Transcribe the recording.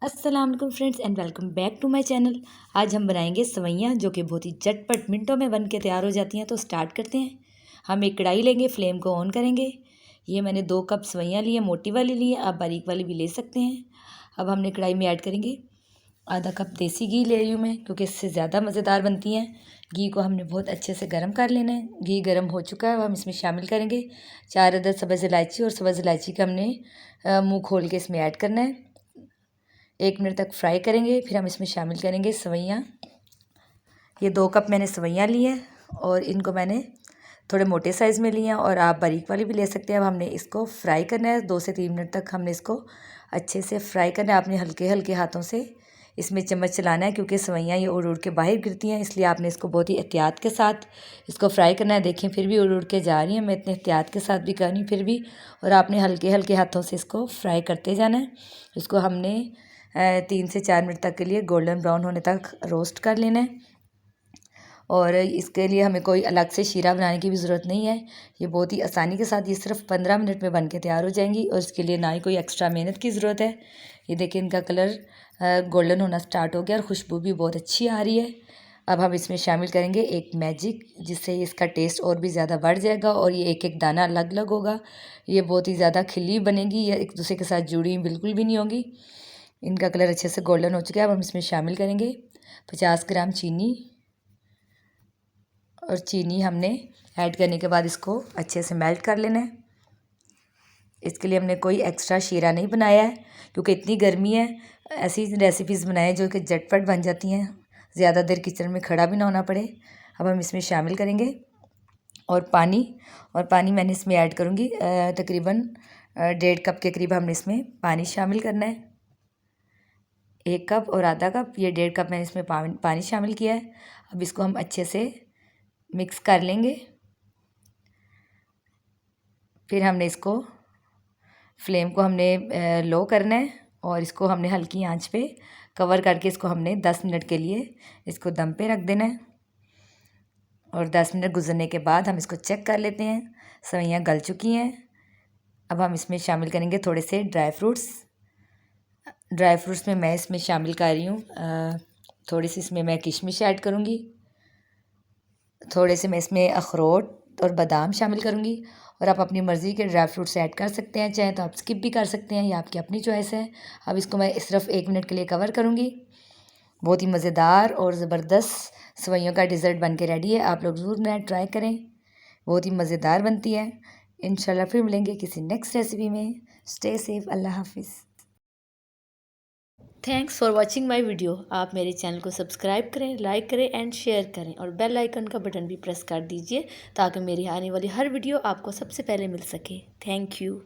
अस्सलाम वालेकुम friends and welcome back to my channel. आज हम बनाएंगे सवैयाँ जो कि बहुत ही झटपट मिनटों में बन के तैयार हो जाती हैं। तो स्टार्ट करते हैं। हम एक कढ़ाई लेंगे, फ्लेम को ऑन करेंगे। ये मैंने 2 कप सवैयाँ ली है, मोटी वाली ली है, आप बारीक वाली भी ले सकते हैं। अब हमने कढ़ाई में ऐड करेंगे आधा कप देसी घी ले रही हूँ मैं, क्योंकि इससे ज़्यादा मज़ेदार बनती हैं। घी को हमने बहुत अच्छे से गर्म कर लेना है। घी गर्म हो चुका है, अब हम इसमें शामिल करेंगे 4 अदद सब्ज़ इलायची, और सब्ज़ इलायची का हमने मुँह खोल के इसमें ऐड करना है। 1 मिनट तक फ्राई करेंगे। फिर हम इसमें शामिल करेंगे सवैयाँ। ये 2 कप मैंने सवैयाँ ली हैं और इनको मैंने थोड़े मोटे साइज़ में लिए हैं, और आप बारीक वाली भी ले सकते हैं। अब हमने इसको फ्राई करना है 2 से 3 मिनट तक। हमने इसको अच्छे से फ्राई करना है। आपने हल्के हल्के हाथों से इसमें चम्मच चलाना है, क्योंकि सवैयाँ ये उड़ उड़ के बाहर गिरती हैं, इसलिए आपने इसको बहुत ही एहतियात के साथ इसको फ्राई करना है। देखें फिर भी उड़ उड़ के जा रही हैं, मैं इतने एहतियात के साथ भी कर रही हूँ फिर भी। और आपने हल्के हल्के हाथों से इसको फ्राई करते जाना है। इसको हमने 3 से 4 मिनट तक के लिए गोल्डन ब्राउन होने तक रोस्ट कर लेना है। और इसके लिए हमें कोई अलग से शीरा बनाने की भी ज़रूरत नहीं है। ये बहुत ही आसानी के साथ ये सिर्फ 15 मिनट में बन के तैयार हो जाएंगी, और इसके लिए ना ही कोई एक्स्ट्रा मेहनत की ज़रूरत है। ये देखिए इनका कलर गोल्डन होना स्टार्ट हो गया और खुशबू भी बहुत अच्छी आ रही है। अब हम इसमें शामिल करेंगे एक मैजिक, जिससे इसका टेस्ट और भी ज़्यादा बढ़ जाएगा, और ये एक एक दाना अलग अलग होगा। ये बहुत ही ज़्यादा खिली बनेगी, ये एक दूसरे के साथ जुड़ी बिल्कुल भी नहीं होगी। इनका कलर अच्छे से गोल्डन हो चुका है। अब हम इसमें शामिल करेंगे 50 ग्राम चीनी, और चीनी हमने ऐड करने के बाद इसको अच्छे से मेल्ट कर लेना है। इसके लिए हमने कोई एक्स्ट्रा शीरा नहीं बनाया है, क्योंकि इतनी गर्मी है। ऐसी रेसिपीज़ बनाएं जो कि झटपट बन जाती हैं, ज़्यादा देर किचन में खड़ा भी ना होना पड़े। अब हम इसमें शामिल करेंगे और पानी मैंने इसमें ऐड करूँगी तकरीबन 1.5 कप के करीब हमने इसमें पानी शामिल करना है। 1 कप और आधा कप, ये 1.5 कप मैंने इसमें पानी शामिल किया है। अब इसको हम अच्छे से मिक्स कर लेंगे। फिर हमने इसको फ्लेम को हमने लो करना है, और इसको हमने हल्की आंच पे कवर करके इसको हमने 10 मिनट के लिए इसको दम पे रख देना है। और 10 मिनट गुजरने के बाद हम इसको चेक कर लेते हैं। सवैयाँ गल चुकी हैं। अब हम इसमें शामिल करेंगे थोड़े से ड्राई फ्रूट्स में मैं इसमें शामिल कर रही हूँ थोड़ी सी इसमें मैं किशमिश ऐड करूँगी, थोड़े से मैं इसमें अखरोट और बादाम शामिल करूँगी। और आप अपनी मर्ज़ी के ड्राई फ्रूट्स ऐड कर सकते हैं, चाहे तो आप स्किप भी कर सकते हैं, या आपकी अपनी चॉइस है। अब इसको मैं सिर्फ 1 मिनट के लिए कवर करूँगी। बहुत ही मज़ेदार और ज़बरदस्त सवैयों का डिज़र्ट बन के रेडी है। आप लोग ज़रूर नया ट्राई करें, बहुत ही मज़ेदार बनती है। इंशाल्लाह फिर मिलेंगे किसी नेक्स्ट रेसिपी में। स्टे सेफ, अल्लाह हाफिज़। Thanks for watching my video. आप मेरे चैनल को सब्सक्राइब करें, लाइक करें एंड शेयर करें, और बेल आइकन का बटन भी प्रेस कर दीजिए, ताकि मेरी आने वाली हर वीडियो आपको सबसे पहले मिल सके। Thank you.